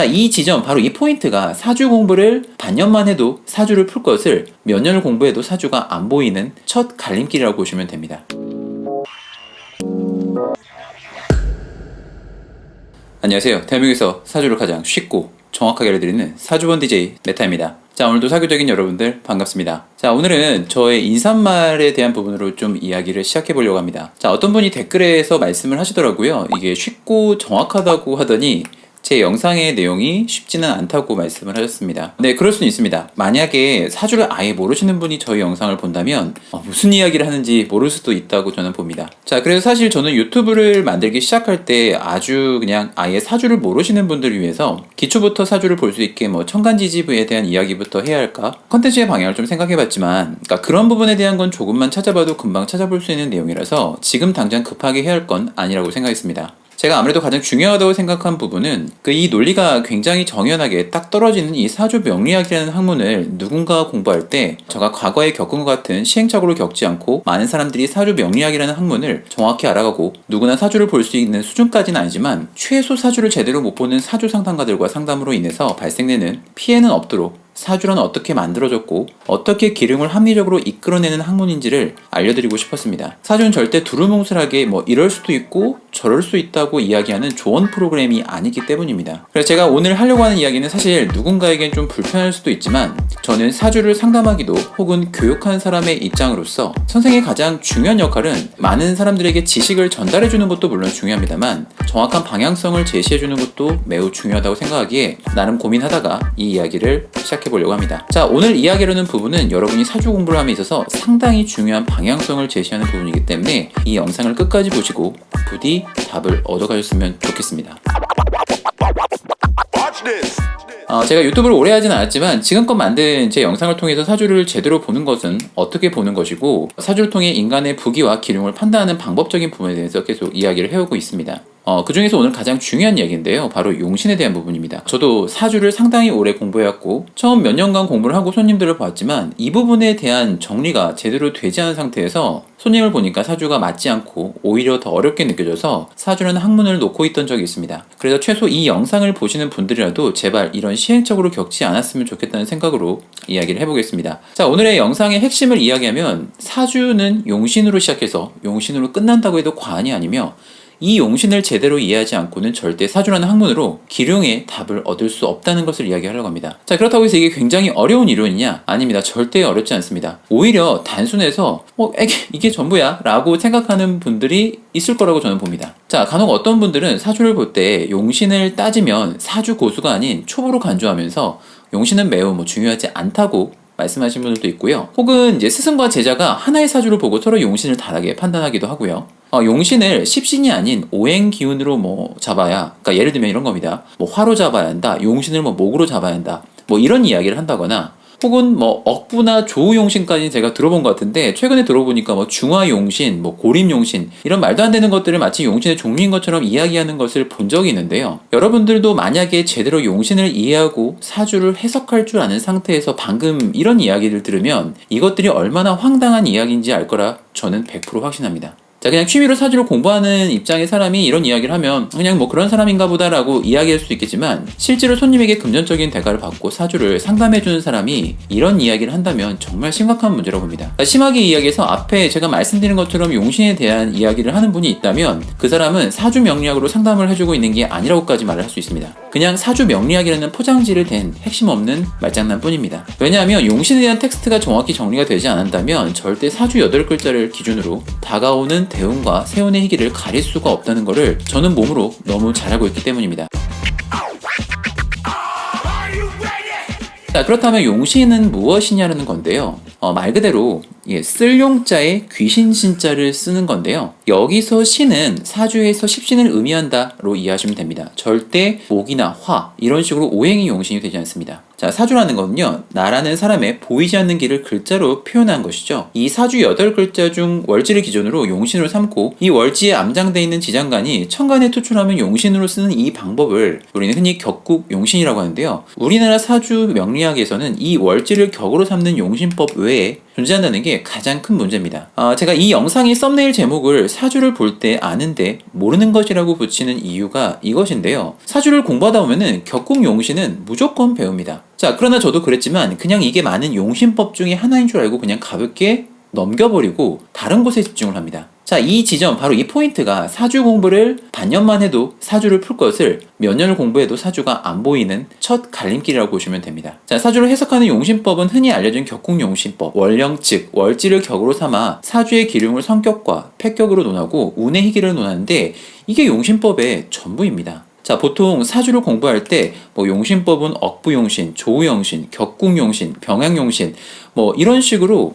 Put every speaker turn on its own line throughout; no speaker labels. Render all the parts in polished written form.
자, 이 지점, 바로 이 포인트가 사주 공부를 반년만 해도 사주를 풀 것을 몇 년을 공부해도 사주가 안 보이는 첫 갈림길이라고 보시면 됩니다. 안녕하세요. 대한민국에서 사주를 가장 쉽고 정확하게 알려드리는 사주본 DJ 메타입니다. 자, 오늘도 사교적인 여러분들 반갑습니다. 자, 오늘은 저의 인사말에 대한 부분으로 좀 이야기를 시작해 보려고 합니다. 자, 어떤 분이 댓글에서 말씀을 하시더라고요. 이게 쉽고 정확하다고 하더니 제 영상의 내용이 쉽지는 않다고 말씀을 하셨습니다. 네, 그럴 수는 있습니다. 만약에 사주를 아예 모르시는 분이 저희 영상을 본다면 무슨 이야기를 하는지 모를 수도 있다고 저는 봅니다. 자, 그래서 사실 저는 유튜브를 만들기 시작할 때 아주 그냥 아예 사주를 모르시는 분들을 위해서 기초부터 사주를 볼 수 있게 천간지지부에 대한 이야기부터 해야 할까? 컨텐츠의 방향을 좀 생각해봤지만, 그러니까 그런 부분에 대한 건 조금만 찾아봐도 금방 찾아볼 수 있는 내용이라서 지금 당장 급하게 해야 할 건 아니라고 생각했습니다. 제가 아무래도 가장 중요하다고 생각한 부분은 이 논리가 굉장히 정연하게 딱 떨어지는 이 사주 명리학이라는 학문을 누군가 공부할 때 제가 과거에 겪은 것 같은 시행착오를 겪지 않고 많은 사람들이 사주 명리학이라는 학문을 정확히 알아가고 누구나 사주를 볼 수 있는 수준까지는 아니지만 최소 사주를 제대로 못 보는 사주 상담가들과 상담으로 인해서 발생되는 피해는 없도록 사주란 어떻게 만들어졌고 어떻게 기름을 합리적으로 이끌어내는 학문인지를 알려드리고 싶었습니다. 사주는 절대 두루뭉술하게 이럴 수도 있고 저럴 수 있다고 이야기하는 조언 프로그램이 아니기 때문입니다. 그래서 제가 오늘 하려고 하는 이야기는 사실 누군가에겐 좀 불편할 수도 있지만 저는 사주를 상담하기도 혹은 교육한 사람의 입장으로서 선생의 가장 중요한 역할은 많은 사람들에게 지식을 전달해주는 것도 물론 중요합니다만 정확한 방향성을 제시해주는 것도 매우 중요하다고 생각하기에 나름 고민하다가 이 이야기를 시작해보려고 합니다. 자, 오늘 이야기하려는 부분은 여러분이 사주 공부를 함에 있어서 상당히 중요한 방향성을 제시하는 부분이기 때문에 이 영상을 끝까지 보시고 부디 답을 얻어가셨으면 좋겠습니다. 제가 유튜브를 오래 하진 않았지만 지금껏 만든 제 영상을 통해서 사주를 제대로 보는 것은 어떻게 보는 것이고 사주를 통해 인간의 부귀와 기륭을 판단하는 방법적인 부분에 대해서 계속 이야기를 해오고 있습니다. 그 중에서 오늘 가장 중요한 이야기인데요. 바로 용신에 대한 부분입니다. 저도 사주를 상당히 오래 공부해왔고 처음 몇 년간 공부를 하고 손님들을 봤지만 이 부분에 대한 정리가 제대로 되지 않은 상태에서 손님을 보니까 사주가 맞지 않고 오히려 더 어렵게 느껴져서 사주라는 학문을 놓고 있던 적이 있습니다. 그래서 최소 이 영상을 보시는 분들이라도 제발 이런 시행착오를 겪지 않았으면 좋겠다는 생각으로 이야기를 해보겠습니다. 자, 오늘의 영상의 핵심을 이야기하면 사주는 용신으로 시작해서 용신으로 끝난다고 해도 과언이 아니며 이 용신을 제대로 이해하지 않고는 절대 사주라는 학문으로 기륭의 답을 얻을 수 없다는 것을 이야기하려고 합니다. 자, 그렇다고 해서 이게 굉장히 어려운 이론이냐? 아닙니다. 절대 어렵지 않습니다. 오히려 단순해서 이게 전부야 라고 생각하는 분들이 있을 거라고 저는 봅니다. 자, 간혹 어떤 분들은 사주를 볼 때 용신을 따지면 사주 고수가 아닌 초보로 간주하면서 용신은 매우 중요하지 않다고 말씀하신 분들도 있고요. 혹은 이제 스승과 제자가 하나의 사주를 보고 서로 용신을 다르게 판단하기도 하고요. 용신을 십신이 아닌 오행 기운으로 잡아야, 그러니까 예를 들면 이런 겁니다. 화로 잡아야 한다. 용신을 목으로 잡아야 한다. 이런 이야기를 한다거나, 혹은 억부나 조우용신까지는 제가 들어본 것 같은데 최근에 들어보니까 중화용신, 고림용신 이런 말도 안 되는 것들을 마치 용신의 종류인 것처럼 이야기하는 것을 본 적이 있는데요. 여러분들도 만약에 제대로 용신을 이해하고 사주를 해석할 줄 아는 상태에서 방금 이런 이야기를 들으면 이것들이 얼마나 황당한 이야기인지 알 거라 저는 100% 확신합니다. 자, 그냥 취미로 사주를 공부하는 입장의 사람이 이런 이야기를 하면 그냥 그런 사람인가 보다라고 이야기할 수 있겠지만 실제로 손님에게 금전적인 대가를 받고 사주를 상담해주는 사람이 이런 이야기를 한다면 정말 심각한 문제라고 봅니다. 그러니까 심하게 이야기해서 앞에 제가 말씀드린 것처럼 용신에 대한 이야기를 하는 분이 있다면 그 사람은 사주 명리학으로 상담을 해주고 있는 게 아니라고까지 말을 할 수 있습니다. 그냥 사주 명리학이라는 포장지를 댄 핵심 없는 말장난 뿐입니다. 왜냐하면 용신에 대한 텍스트가 정확히 정리가 되지 않았다면 절대 사주 8글자를 기준으로 다가오는 대운과 세운의 희기를 가릴 수가 없다는 것을 저는 몸으로 너무 잘 알고 있기 때문입니다. 자, 그렇다면 용신은 무엇이냐는 건데요. 말 그대로 쓸 용자에 귀신 신자를 쓰는 건데요. 여기서 신은 사주에서 십신을 의미한다로 이해하시면 됩니다. 절대 목이나 화 이런 식으로 오행이 용신이 되지 않습니다. 자, 사주라는 건요, 나라는 사람의 보이지 않는 길을 글자로 표현한 것이죠. 이 사주 8글자 중 월지를 기준으로 용신으로 삼고 이 월지에 암장되어 있는 지장간이 천간에 투출하면 용신으로 쓰는 이 방법을 우리는 흔히 격국 용신이라고 하는데요. 우리나라 사주 명리학에서는 이 월지를 격으로 삼는 용신법 외에 존재한다는 게 가장 큰 문제입니다. 제가 이 영상의 썸네일 제목을 사주를 볼 때 아는데 모르는 것이라고 붙이는 이유가 이것인데요. 사주를 공부하다 보면은 격국용신은 무조건 배웁니다. 자, 그러나 저도 그랬지만 그냥 이게 많은 용신법 중에 하나인 줄 알고 그냥 가볍게 넘겨버리고 다른 곳에 집중을 합니다. 자, 이 지점, 바로 이 포인트가 사주 공부를 반년만 해도 사주를 풀 것을 몇 년을 공부해도 사주가 안 보이는 첫 갈림길이라고 보시면 됩니다. 자, 사주를 해석하는 용신법은 흔히 알려진 격국용신법, 월령 즉 월지를 격으로 삼아 사주의 기륭을 성격과 패격으로 논하고 운의 희기를 논하는데 이게 용신법의 전부입니다. 자, 보통 사주를 공부할 때 용신법은 억부용신, 조우용신, 격국용신, 병양용신 이런 식으로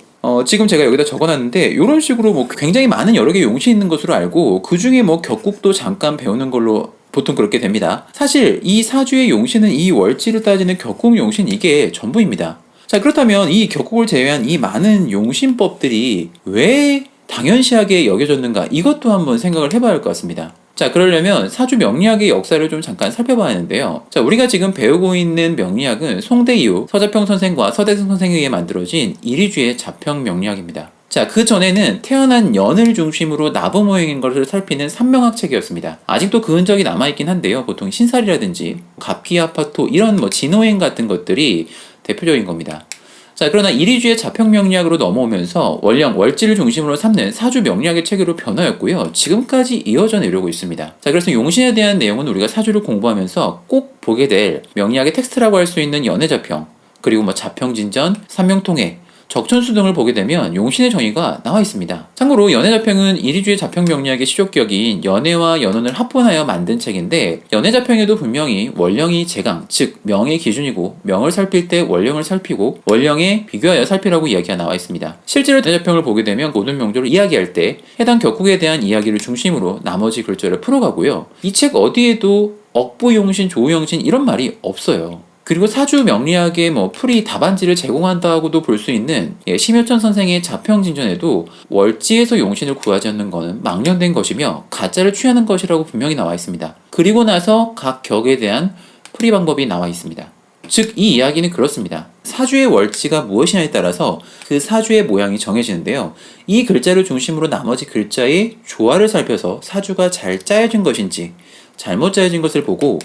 지금 제가 여기다 적어놨는데 이런 식으로 굉장히 많은 여러 개 용신이 있는 것으로 알고 그 중에 격국도 잠깐 배우는 걸로 보통 그렇게 됩니다. 사실 이 사주의 용신은 이 월지를 따지는 격국용신 이게 전부입니다. 자, 그렇다면 이 격국을 제외한 이 많은 용신법들이 왜 당연시하게 여겨졌는가 이것도 한번 생각을 해봐야 할 것 같습니다. 자, 그러려면 사주 명리학의 역사를 좀 잠깐 살펴봐야 하는데요. 자, 우리가 지금 배우고 있는 명리학은 송대 이후 서자평 선생과 서대승 선생에 의해 만들어진 이리주의 자평 명리학입니다. 자, 그 전에는 태어난 연을 중심으로 나부 모형인 것을 살피는 삼명학 책이었습니다. 아직도 그 흔적이 남아있긴 한데요. 보통 신살이라든지 가피아파토 이런 진호행 같은 것들이 대표적인 겁니다. 자, 그러나 이리주의 자평 명리학으로 넘어오면서 월령, 월지를 중심으로 삼는 사주 명리학의 체계로 변화였고요. 지금까지 이어져 내려오고 있습니다. 자, 그래서 용신에 대한 내용은 우리가 사주를 공부하면서 꼭 보게 될 명리학의 텍스트라고 할 수 있는 연애자평, 그리고 자평진전, 삼명통해, 적천수 등을 보게 되면 용신의 정의가 나와 있습니다. 참고로 연애자평은 이리주의 자평 명리학의 시족격인 연애와 연원을 합본하여 만든 책인데 연애자평에도 분명히 월령이 제강, 즉 명의 기준이고 명을 살필 때 월령을 살피고 월령에 비교하여 살피라고 이야기가 나와 있습니다. 실제로 연애자평을 보게 되면 모든 명조를 이야기할 때 해당 격국에 대한 이야기를 중심으로 나머지 글자를 풀어가고요. 이 책 어디에도 억부용신, 조우용신 이런 말이 없어요. 그리고 사주 명리학의 풀이 답안지를 제공한다고도 볼 수 있는 심효천 선생의 자평진전에도 월지에서 용신을 구하지 않는 것은 망령된 것이며 가짜를 취하는 것이라고 분명히 나와 있습니다. 그리고 나서 각 격에 대한 풀이 방법이 나와 있습니다. 즉, 이 이야기는 그렇습니다. 사주의 월지가 무엇이냐에 따라서 그 사주의 모양이 정해지는데요. 이 글자를 중심으로 나머지 글자의 조화를 살펴서 사주가 잘 짜여진 것인지 잘못 짜여진 것을 보고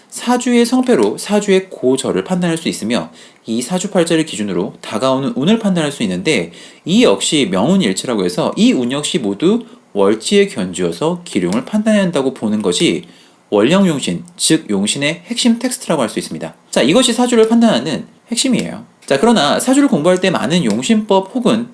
사주의 성패로 사주의 고절을 판단할 수 있으며 이 사주팔자를 기준으로 다가오는 운을 판단할 수 있는데 이 역시 명운일치라고 해서 이 운 역시 모두 월지에 견주어서 기륭을 판단해야 한다고 보는 것이 월령용신, 즉 용신의 핵심 텍스트라고 할 수 있습니다. 자, 이것이 사주를 판단하는 핵심이에요. 자, 그러나 사주를 공부할 때 많은 용신법 혹은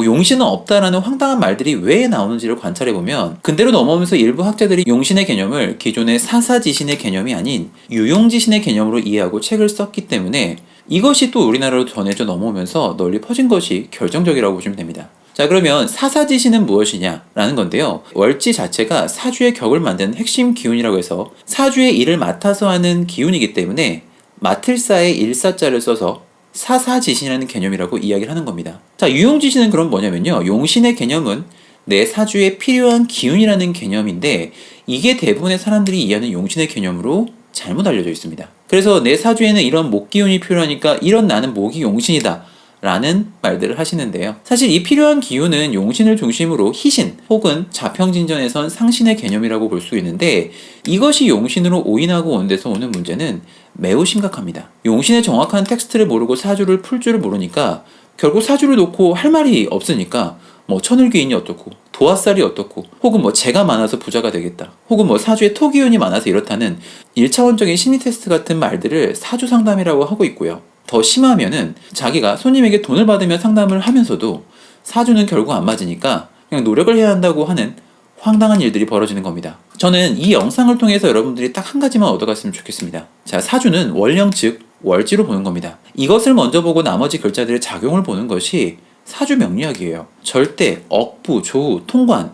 용신은 없다라는 황당한 말들이 왜 나오는지를 관찰해보면 근대로 넘어오면서 일부 학자들이 용신의 개념을 기존의 사사지신의 개념이 아닌 유용지신의 개념으로 이해하고 책을 썼기 때문에 이것이 또 우리나라로 전해져 넘어오면서 널리 퍼진 것이 결정적이라고 보시면 됩니다. 자, 그러면 사사지신은 무엇이냐라는 건데요. 월지 자체가 사주의 격을 만드는 핵심 기운이라고 해서 사주의 일을 맡아서 하는 기운이기 때문에 맡을사의 일사자를 써서 사사지신이라는 개념이라고 이야기를 하는 겁니다. 자, 유용지신은 그럼 뭐냐면요. 용신의 개념은 내 사주에 필요한 기운이라는 개념인데 이게 대부분의 사람들이 이해하는 용신의 개념으로 잘못 알려져 있습니다. 그래서 내 사주에는 이런 목기운이 필요하니까 이런 나는 목이 용신이다 라는 말들을 하시는데요. 사실 이 필요한 기운은 용신을 중심으로 희신 혹은 자평진전에선 상신의 개념이라고 볼 수 있는데 이것이 용신으로 오인하고 온 데서 오는 문제는 매우 심각합니다. 용신의 정확한 텍스트를 모르고 사주를 풀 줄을 모르니까 결국 사주를 놓고 할 말이 없으니까 천을귀인이 어떻고 도화살이 어떻고 혹은 재가 많아서 부자가 되겠다 혹은 사주에 토기운이 많아서 이렇다는 1차원적인 심리 테스트 같은 말들을 사주 상담이라고 하고 있고요. 더 심하면은 자기가 손님에게 돈을 받으며 상담을 하면서도 사주는 결국 안 맞으니까 그냥 노력을 해야 한다고 하는 황당한 일들이 벌어지는 겁니다. 저는 이 영상을 통해서 여러분들이 딱 한 가지만 얻어갔으면 좋겠습니다. 자, 사주는 월령 즉 월지로 보는 겁니다. 이것을 먼저 보고 나머지 글자들의 작용을 보는 것이 사주 명리학이에요. 절대 억부, 조우, 통관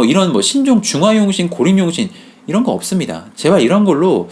이런 신종, 중화용신, 고림용신 이런 거 없습니다. 제발 이런 걸로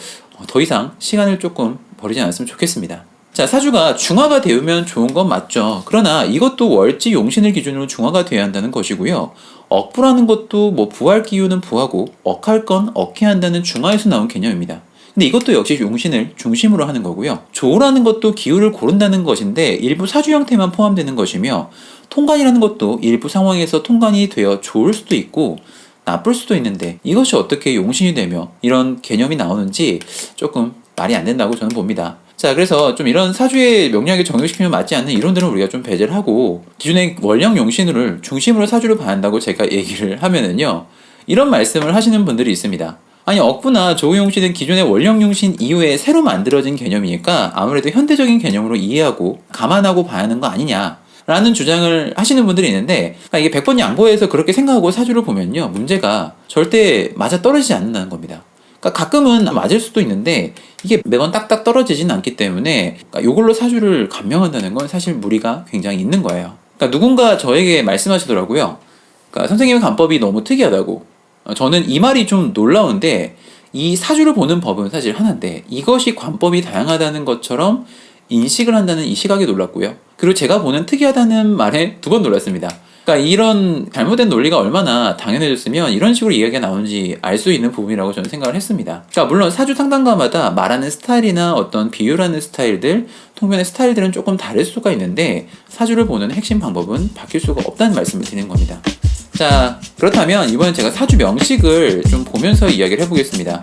더 이상 시간을 조금 버리지 않았으면 좋겠습니다. 자, 사주가 중화가 되면 좋은 건 맞죠. 그러나 이것도 월지 용신을 기준으로 중화가 되어야 한다는 것이고요. 억부라는 것도 부할 기운은 부하고 억할 건 억해야 한다는 중화에서 나온 개념입니다. 근데 이것도 역시 용신을 중심으로 하는 거고요. 조라는 것도 기후를 고른다는 것인데 일부 사주 형태만 포함되는 것이며, 통관이라는 것도 일부 상황에서 통관이 되어 좋을 수도 있고 나쁠 수도 있는데, 이것이 어떻게 용신이 되며 이런 개념이 나오는지 조금 말이 안 된다고 저는 봅니다. 자, 그래서 좀 이런 사주의 명리학에 적용시키면 맞지 않는 이론들은 우리가 좀 배제를 하고, 기존의 원령 용신을 중심으로 사주를 봐야 한다고 제가 얘기를 하면은요, 이런 말씀을 하시는 분들이 있습니다. 아니, 억부나 조우용신은 기존의 원령용신 이후에 새로 만들어진 개념이니까 아무래도 현대적인 개념으로 이해하고 감안하고 봐야 하는 거 아니냐 라는 주장을 하시는 분들이 있는데, 그러니까 이게 100번 양보해서 그렇게 생각하고 사주를 보면요, 문제가 절대 맞아 떨어지지 않는다는 겁니다. 그러니까 가끔은 맞을 수도 있는데 이게 매번 딱딱 떨어지진 않기 때문에, 그러니까 이걸로 사주를 감명한다는 건 사실 무리가 굉장히 있는 거예요. 그러니까 누군가 저에게 말씀하시더라고요. 그러니까 선생님의 관법이 너무 특이하다고. 저는 이 말이 좀 놀라운데, 이 사주를 보는 법은 사실 하나인데 이것이 관법이 다양하다는 것처럼 인식을 한다는 이 시각에 놀랐고요. 그리고 제가 보는 특이하다는 말에 2번 놀랐습니다. 그러니까 이런 잘못된 논리가 얼마나 당연해졌으면 이런 식으로 이야기가 나오는지 알 수 있는 부분이라고 저는 생각을 했습니다. 그러니까 물론 사주 상담가마다 말하는 스타일이나 어떤 비유라는 스타일들, 통변의 스타일들은 조금 다를 수가 있는데 사주를 보는 핵심 방법은 바뀔 수가 없다는 말씀을 드리는 겁니다. 자, 그렇다면 이번엔 제가 사주 명식을 좀 보면서 이야기를 해보겠습니다.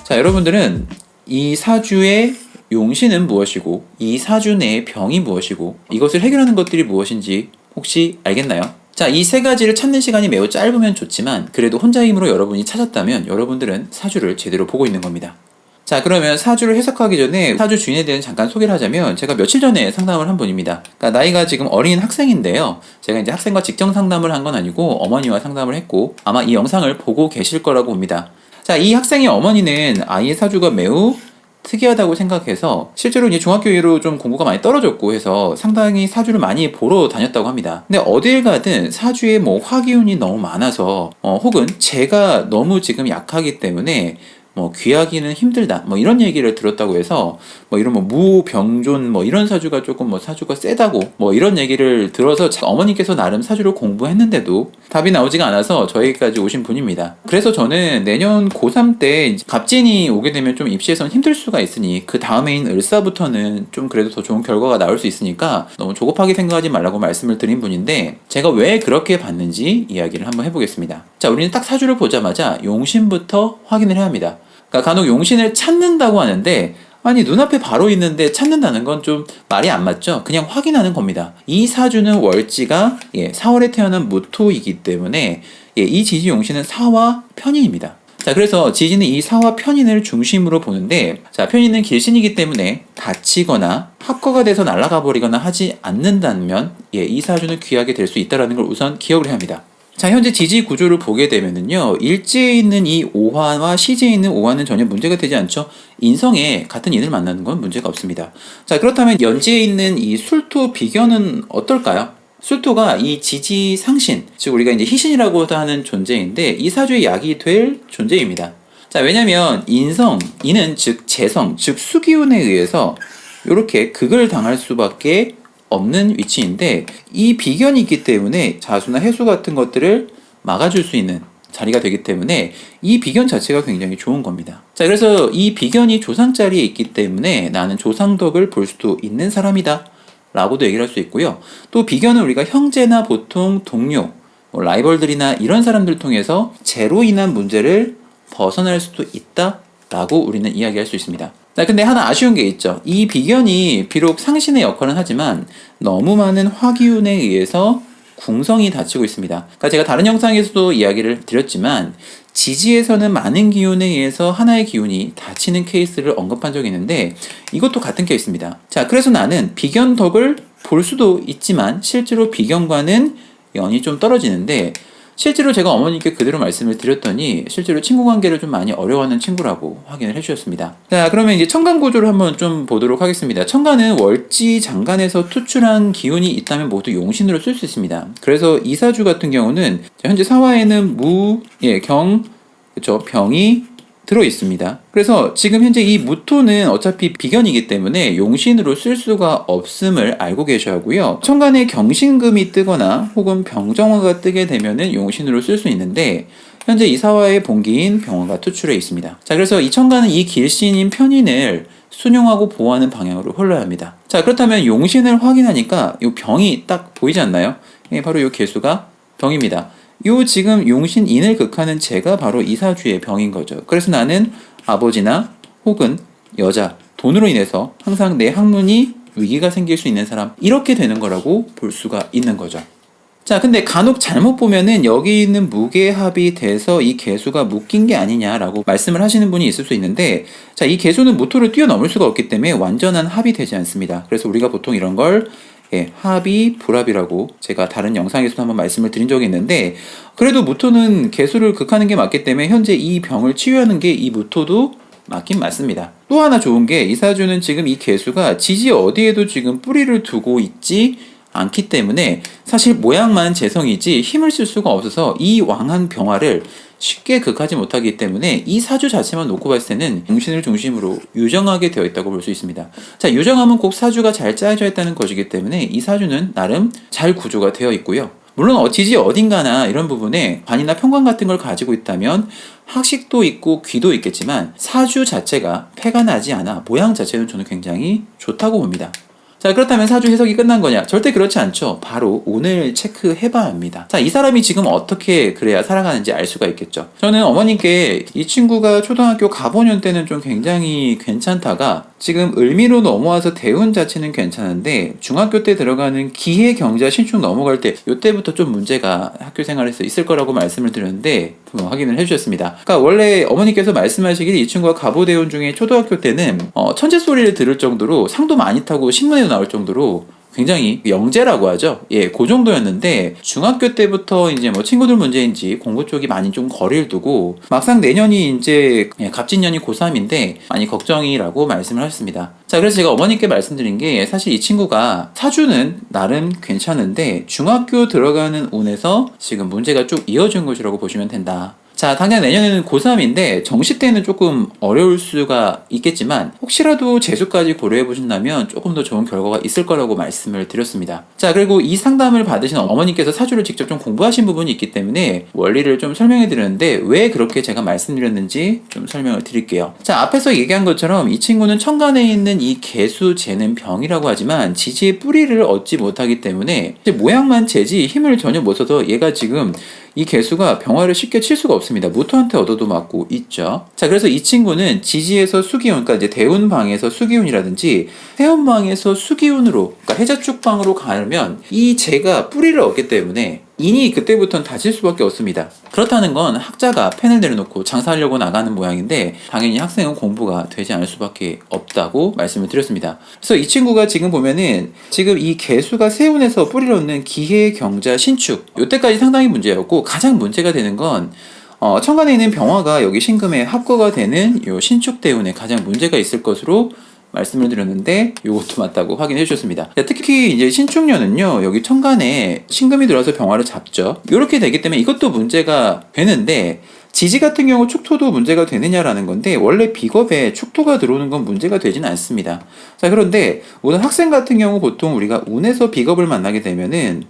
자, 여러분들은 이 사주의 용신은 무엇이고 이 사주 내의 병이 무엇이고 이것을 해결하는 것들이 무엇인지 혹시 알겠나요? 자, 이 3가지를 찾는 시간이 매우 짧으면 좋지만 그래도 혼자의 힘으로 여러분이 찾았다면 여러분들은 사주를 제대로 보고 있는 겁니다. 자, 그러면 사주를 해석하기 전에 사주 주인에 대한 잠깐 소개를 하자면, 제가 며칠 전에 상담을 한 분입니다. 그러니까 나이가 지금 어린 학생인데요, 제가 이제 학생과 직접 상담을 한 건 아니고 어머니와 상담을 했고 아마 이 영상을 보고 계실 거라고 봅니다. 자, 이 학생의 어머니는 아이의 사주가 매우 특이하다고 생각해서 실제로 이제 중학교 이후로 좀 공부가 많이 떨어졌고 해서 상당히 사주를 많이 보러 다녔다고 합니다. 근데 어딜 가든 사주에 뭐 화기운이 너무 많아서 혹은 제가 너무 지금 약하기 때문에 뭐 귀하기는 힘들다 뭐 이런 얘기를 들었다고 해서 뭐 이런 뭐 무병존 뭐 이런 사주가 조금 뭐 사주가 세다고 뭐 이런 얘기를 들어서 어머니께서 나름 사주를 공부했는데도 답이 나오지가 않아서 저희까지 오신 분입니다. 그래서 저는 내년 고3 때 갑진이 오게 되면 좀 입시에선 힘들 수가 있으니 그 다음해인 을사부터는 좀 그래도 더 좋은 결과가 나올 수 있으니까 너무 조급하게 생각하지 말라고 말씀을 드린 분인데, 제가 왜 그렇게 봤는지 이야기를 한번 해보겠습니다. 자, 우리는 딱 사주를 보자마자 용신부터 확인을 해야 합니다. 그러니까 간혹 용신을 찾는다고 하는데, 아니 눈앞에 바로 있는데 찾는다는 건 좀 말이 안 맞죠? 그냥 확인하는 겁니다. 이 사주는 월지가 4월에 태어난 무토이기 때문에 이 지지 용신은 사화 편인입니다. 자, 그래서 지지는 이 사화 편인을 중심으로 보는데, 자, 편인은 길신이기 때문에 다치거나 합거가 돼서 날아가 버리거나 하지 않는다면 이 사주는 귀하게 될 수 있다는 걸 우선 기억을 해야 합니다. 자, 현재 지지 구조를 보게 되면은요, 일지에 있는 이 오화와 시지에 있는 오화는 전혀 문제가 되지 않죠. 인성에 같은 인을 만나는 건 문제가 없습니다. 자, 그렇다면 연지에 있는 이 술토 비견은 어떨까요? 술토가 이 지지 상신, 즉 우리가 이제 희신이라고 하는 존재인데 이 사주의 약이 될 존재입니다. 자, 왜냐면 인성, 인은 즉 재성, 즉 수기운에 의해서 이렇게 극을 당할 수밖에 없는 위치인데, 이 비견이 있기 때문에 자수나 해수 같은 것들을 막아줄 수 있는 자리가 되기 때문에 이 비견 자체가 굉장히 좋은 겁니다. 자, 그래서 이 비견이 조상자리에 있기 때문에 나는 조상덕을 볼 수도 있는 사람이다 라고도 얘기를 할 수 있고요. 또 비견은 우리가 형제나 보통 동료, 뭐 라이벌들이나 이런 사람들 통해서 재로 인한 문제를 벗어날 수도 있다 라고 우리는 이야기할 수 있습니다. 자, 근데 하나 아쉬운 게 있죠. 이 비견이 비록 상신의 역할은 하지만 너무 많은 화기운에 의해서 궁성이 닫히고 있습니다. 그러니까 제가 다른 영상에서도 이야기를 드렸지만 지지에서는 많은 기운에 의해서 하나의 기운이 닫히는 케이스를 언급한 적이 있는데 이것도 같은 케이스입니다. 자, 그래서 나는 비견덕을 볼 수도 있지만 실제로 비견과는 연이 좀 떨어지는데, 실제로 제가 어머니께 그대로 말씀을 드렸더니 실제로 친구 관계를 좀 많이 어려워하는 친구라고 확인을 해주셨습니다. 자, 그러면 이제 천간 구조를 한번 좀 보도록 하겠습니다. 천간은 월지 장간에서 투출한 기운이 있다면 모두 용신으로 쓸 수 있습니다. 그래서 이 사주 같은 경우는 현재 사화에는 무, 경, 그쵸, 병이 들어 있습니다. 그래서 지금 현재 이 무토는 어차피 비견이기 때문에 용신으로 쓸 수가 없음을 알고 계셔야 하고요. 천간에 경신금이 뜨거나 혹은 병정화가 뜨게 되면은 용신으로 쓸 수 있는데, 현재 이사와의 본기인 병화가 투출해 있습니다. 자, 그래서 이 천간은 이 길신인 편인을 순용하고 보호하는 방향으로 흘러야 합니다. 자, 그렇다면 용신을 확인하니까 이 병이 딱 보이지 않나요? 예, 바로 이 개수가 병입니다. 요 지금 용신인을 극하는 제가 바로 이사주의 병인 거죠. 그래서 나는 아버지나 혹은 여자, 돈으로 인해서 항상 내 학문이 위기가 생길 수 있는 사람, 이렇게 되는 거라고 볼 수가 있는 거죠. 자, 근데 간혹 잘못 보면은 여기 있는 무게합이 돼서 이 개수가 묶인 게 아니냐라고 말씀을 하시는 분이 있을 수 있는데, 자, 이 개수는 무토를 뛰어넘을 수가 없기 때문에 완전한 합이 되지 않습니다. 그래서 우리가 보통 이런 걸 합이 불합이라고 제가 다른 영상에서도 한번 말씀을 드린 적이 있는데, 그래도 무토는 개수를 극하는 게 맞기 때문에 현재 이 병을 치유하는 게 이 무토도 맞긴 맞습니다. 또 하나 좋은 게 이사주는 지금 이 개수가 지지 어디에도 지금 뿌리를 두고 있지 않기 때문에 사실 모양만 재성이지 힘을 쓸 수가 없어서 이 왕한 병화를 쉽게 극하지 못하기 때문에 이 사주 자체만 놓고 봤을 때는 용신을 중심으로 유정하게 되어 있다고 볼 수 있습니다. 자, 유정하면 꼭 사주가 잘 짜여져 있다는 것이기 때문에 이 사주는 나름 잘 구조가 되어 있고요. 물론 지지 어딘가나 이런 부분에 관이나 편관 같은 걸 가지고 있다면 학식도 있고 귀도 있겠지만 사주 자체가 패가 나지 않아 모양 자체는 저는 굉장히 좋다고 봅니다. 자, 그렇다면 사주 해석이 끝난 거냐? 절대 그렇지 않죠. 바로 오늘 체크해봐야 합니다. 자, 이 사람이 지금 어떻게 그래야 살아가는지 알 수가 있겠죠. 저는 어머님께 이 친구가 초등학교 가보년 때는 좀 굉장히 괜찮다가 지금 을미로 넘어와서 대운 자체는 괜찮은데 중학교 때 들어가는 기해 경자 신축 넘어갈 때 이때부터 좀 문제가 학교 생활에서 있을 거라고 말씀을 드렸는데 확인을 해주셨습니다. 그러니까 원래 어머니께서 말씀하시기를 이 친구가 가보대운 중에 초등학교 때는 천재 소리를 들을 정도로 상도 많이 타고 신문에도 나올 정도로 굉장히 영재라고 하죠. 예, 그 정도였는데 중학교 때부터 이제 뭐 친구들 문제인지 공부 쪽이 많이 좀 거리를 두고 막상 내년이 이제 갑진년이 고3인데 많이 걱정이라고 말씀을 하셨습니다. 자, 그래서 제가 어머니께 말씀드린 게 사실 이 친구가 사주는 나름 괜찮은데 중학교 들어가는 운에서 지금 문제가 쭉 이어진 것이라고 보시면 된다. 자, 당장 내년에는 고3인데 정시 때는 조금 어려울 수가 있겠지만 혹시라도 재수까지 고려해 보신다면 조금 더 좋은 결과가 있을 거라고 말씀을 드렸습니다. 자, 그리고 이 상담을 받으신 어머니께서 사주를 직접 좀 공부하신 부분이 있기 때문에 원리를 좀 설명해 드렸는데 왜 그렇게 제가 말씀드렸는지 좀 설명을 드릴게요. 자, 앞에서 얘기한 것처럼 이 친구는 천간에 있는 이 개수 재는 병이라고 하지만 지지의 뿌리를 얻지 못하기 때문에 모양만 재지 힘을 전혀 못 써서 얘가 지금 이 개수가 병화를 쉽게 칠 수가 없습니다. 무토한테 얻어도 맞고 있죠. 자, 그래서 이 친구는 지지에서 수기운, 그러니까 이제 대운방에서 수기운이라든지 해운방에서 수기운으로, 그러니까 해자축방으로 가면 이 재가 뿌리를 얻기 때문에 인이 그때부터는 다칠 수밖에 없습니다. 그렇다는 건 학자가 펜을 내려놓고 장사하려고 나가는 모양인데 당연히 학생은 공부가 되지 않을 수밖에 없다고 말씀을 드렸습니다. 그래서 이 친구가 지금 보면은 지금 이 개수가 세운에서 뿌리를 얻는 기해, 경자, 신축 이때까지 상당히 문제였고 가장 문제가 되는 건 천간에 있는 병화가 여기 신금에 합거가 되는 요 신축대운에 가장 문제가 있을 것으로 말씀을 드렸는데 이것도 맞다고 확인해 주셨습니다. 특히 이제 신축년은요 여기 천간에 신금이 들어와서 병화를 잡죠. 이렇게 되기 때문에 이것도 문제가 되는데 지지 같은 경우 축토도 문제가 되느냐라는 건데 원래 비겁에 축토가 들어오는 건 문제가 되지는 않습니다. 자, 그런데 우선 학생 같은 경우 보통 우리가 운에서 비겁을 만나게 되면은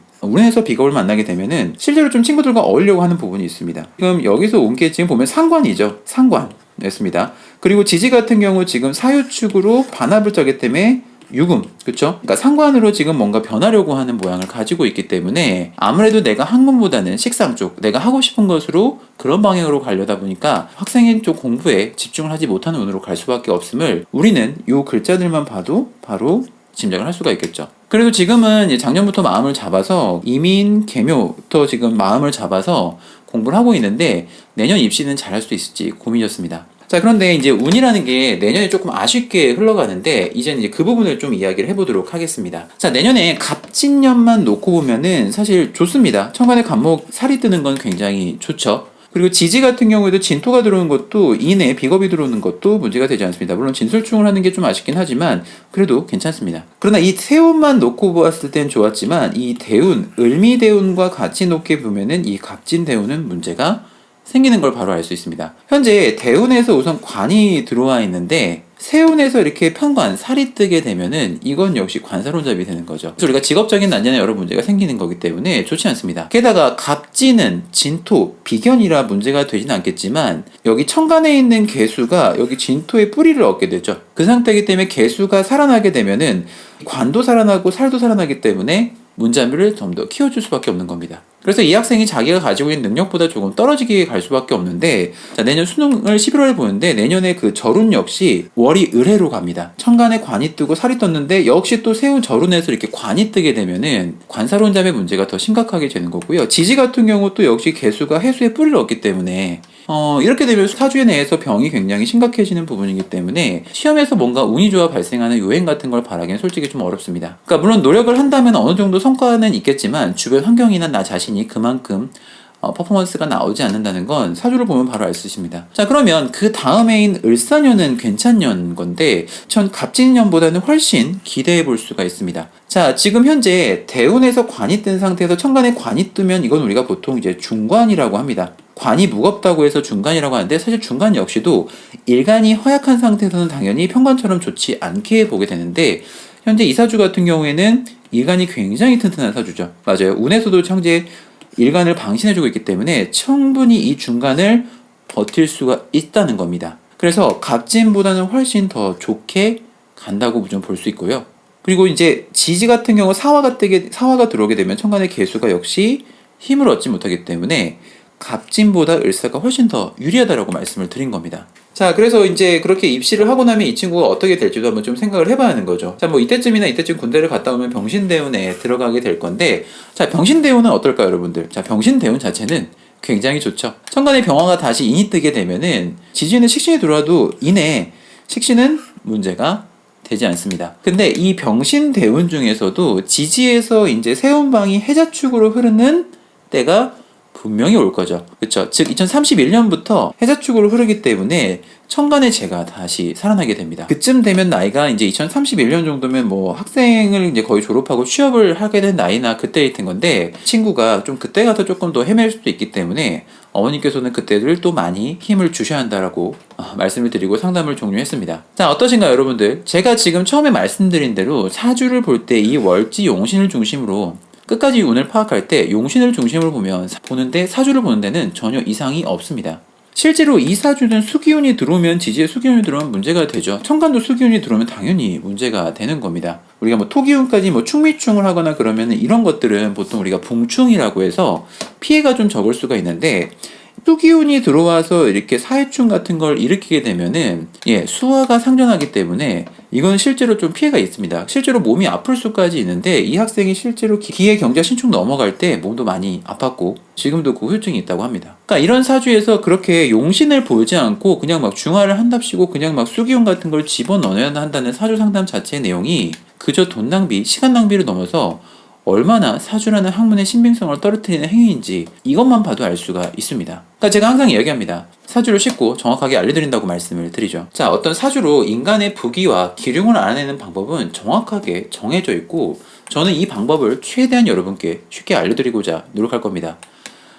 실제로 좀 친구들과 어울리려고 하는 부분이 있습니다. 지금 여기서 온 게 지금 보면 상관이죠. 상관이었습니다. 그리고 지지 같은 경우 지금 사유축으로 반합을 짜기 때문에 유금, 그쵸? 그러니까 상관으로 지금 뭔가 변하려고 하는 모양을 가지고 있기 때문에 아무래도 내가 학문보다는 식상 쪽, 내가 하고 싶은 것으로 그런 방향으로 가려다 보니까 학생인 쪽 공부에 집중을 하지 못하는 운으로 갈 수밖에 없음을 우리는 요 글자들만 봐도 바로 짐작을 할 수가 있겠죠. 그래도 지금은 이제 작년부터 마음을 잡아서 이민, 계묘부터 지금 마음을 잡아서 공부를 하고 있는데 내년 입시는 잘할 수 있을지 고민이었습니다. 자, 그런데 이제 운이라는 게 내년에 조금 아쉽게 흘러가는데 이제는 이제 그 부분을 좀 이야기를 해보도록 하겠습니다. 자, 내년에 갑진년만 놓고 보면은 사실 좋습니다. 천간에 갑목 살이 뜨는 건 굉장히 좋죠. 그리고 지지 같은 경우에도 진토가 들어오는 것도 인에 비겁이 들어오는 것도 문제가 되지 않습니다. 물론 진술충을 하는 게 좀 아쉽긴 하지만 그래도 괜찮습니다. 그러나 이 세운만 놓고 보았을 땐 좋았지만 이 대운, 을미대운과 같이 놓게 보면은 이 갑진대운은 문제가 생기는 걸 바로 알 수 있습니다. 현재 대운에서 우선 관이 들어와 있는데 세운에서 이렇게 편관, 살이 뜨게 되면은 이건 역시 관사론잡이 되는 거죠. 그래서 우리가 직업적인 난제나 여러 문제가 생기는 거기 때문에 좋지 않습니다. 게다가 갑진은 진토, 비견이라 문제가 되진 않겠지만 여기 천간에 있는 개수가 여기 진토의 뿌리를 얻게 되죠. 그 상태이기 때문에 개수가 살아나게 되면은 관도 살아나고 살도 살아나기 때문에 문자미를 좀 더 키워줄 수밖에 없는 겁니다. 그래서 이 학생이 자기가 가지고 있는 능력보다 조금 떨어지게 갈 수밖에 없는데, 자, 내년 수능을 11월에 보는데 내년에 그 절운 역시 월이 을해로 갑니다. 천간에 관이 뜨고 살이 떴는데 역시 또 세운 절운에서 이렇게 관이 뜨게 되면은 관사론잠의 문제가 더 심각하게 되는 거고요. 지지 같은 경우 또 역시 개수가 해수의 뿌리를 얻기 때문에 이렇게 되면 사주에 내에서 병이 굉장히 심각해지는 부분이기 때문에 시험에서 뭔가 운이 좋아 발생하는 요행 같은 걸 바라기는 솔직히 좀 어렵습니다. 그러니까 물론 노력을 한다면 어느 정도 성과는 있겠지만 주변 환경이나 나 자신이 그만큼 퍼포먼스가 나오지 않는다는 건 사주를 보면 바로 알 수 있습니다. 자, 그러면 그 다음해인 을사년은 괜찮년 건데 전 갑진년보다는 훨씬 기대해 볼 수가 있습니다. 자, 지금 현재 대운에서 관이 뜬 상태에서 천간에 관이 뜨면 이건 우리가 보통 이제 중관이라고 합니다. 관이 무겁다고 해서 중간이라고 하는데 사실 중간 역시도 일간이 허약한 상태에서는 당연히 편관처럼 좋지 않게 보게 되는데 현재 이 사주 같은 경우에는 일간이 굉장히 튼튼한 사주죠. 맞아요. 운에서도 현재 일간을 방신해주고 있기 때문에 충분히 이 중간을 버틸 수가 있다는 겁니다. 그래서 갑진보다는 훨씬 더 좋게 간다고 좀 볼 수 있고요. 그리고 이제 지지 같은 경우 사화가 들어오게 되면 천간의 개수가 역시 힘을 얻지 못하기 때문에 갑진보다 을사가 훨씬 더 유리하다라고 말씀을 드린 겁니다. 자, 그래서 이제 그렇게 입시를 하고 나면 이 친구가 어떻게 될지도 한번 좀 생각을 해봐야 하는 거죠. 자, 뭐 이때쯤이나 이때쯤 군대를 갔다 오면 병신대운에 들어가게 될 건데, 자, 병신대운은 어떨까요, 여러분들? 자, 병신대운 자체는 굉장히 좋죠. 천간에 병화가 다시 인이 뜨게 되면은 지지는 식신이 들어와도 인에 식신은 문제가 되지 않습니다. 근데 이 병신대운 중에서도 지지에서 이제 세운방이 해자축으로 흐르는 때가 분명히 올 거죠. 그렇죠. 즉 2031년부터 해자축으로 흐르기 때문에 천간의 재가 다시 살아나게 됩니다. 그쯤 되면 나이가 이제 2031년 정도면 뭐 학생을 이제 거의 졸업하고 취업을 하게 된 나이나 그때일 텐 건데 친구가 좀 그때 가서 조금 더 헤맬 수도 있기 때문에 어머니께서는 그때를 또 많이 힘을 주셔야 한다라고 말씀을 드리고 상담을 종료했습니다. 자, 어떠신가요, 여러분들? 제가 지금 처음에 말씀드린 대로 사주를 볼 때 이 월지 용신을 중심으로 끝까지 운을 파악할 때 용신을 중심으로 보는데 사주를 보는 데는 전혀 이상이 없습니다. 실제로 이 사주는 수기운이 들어오면 지지에 수기운이 들어오면 문제가 되죠. 천간도 수기운이 들어오면 당연히 문제가 되는 겁니다. 우리가 뭐 토기운까지 뭐 충미충을 하거나 그러면 이런 것들은 보통 우리가 붕충이라고 해서 피해가 좀 적을 수가 있는데 수기운이 들어와서 이렇게 사해충 같은 걸 일으키게 되면은 수화가 상존하기 때문에 이건 실제로 좀 피해가 있습니다. 실제로 몸이 아플 수까지 있는데 이 학생이 실제로 기해 경자 신축 넘어갈 때 몸도 많이 아팠고 지금도 그 후유증이 있다고 합니다. 그러니까 이런 사주에서 그렇게 용신을 보지 않고 그냥 막 중화를 한답시고 그냥 막 수기운 같은 걸 집어넣어야 한다는 사주 상담 자체의 내용이 그저 돈 낭비, 시간 낭비를 넘어서 얼마나 사주라는 학문의 신빙성을 떨어뜨리는 행위인지 이것만 봐도 알 수가 있습니다. 그러니까 제가 항상 이야기합니다. 사주를 쉽고 정확하게 알려드린다고 말씀을 드리죠. 자, 어떤 사주로 인간의 부귀와 기륭을 알아내는 방법은 정확하게 정해져 있고 저는 이 방법을 최대한 여러분께 쉽게 알려드리고자 노력할 겁니다.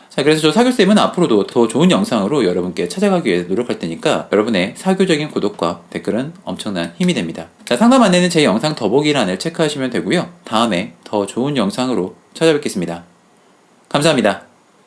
자, 그래서 저 사교쌤은 앞으로도 더 좋은 영상으로 여러분께 찾아가기 위해 노력할 테니까 여러분의 사교적인 구독과 댓글은 엄청난 힘이 됩니다. 자, 상담 안내는 제 영상 더보기란을 체크하시면 되고요. 다음에 더 좋은 영상으로 찾아뵙겠습니다. 감사합니다.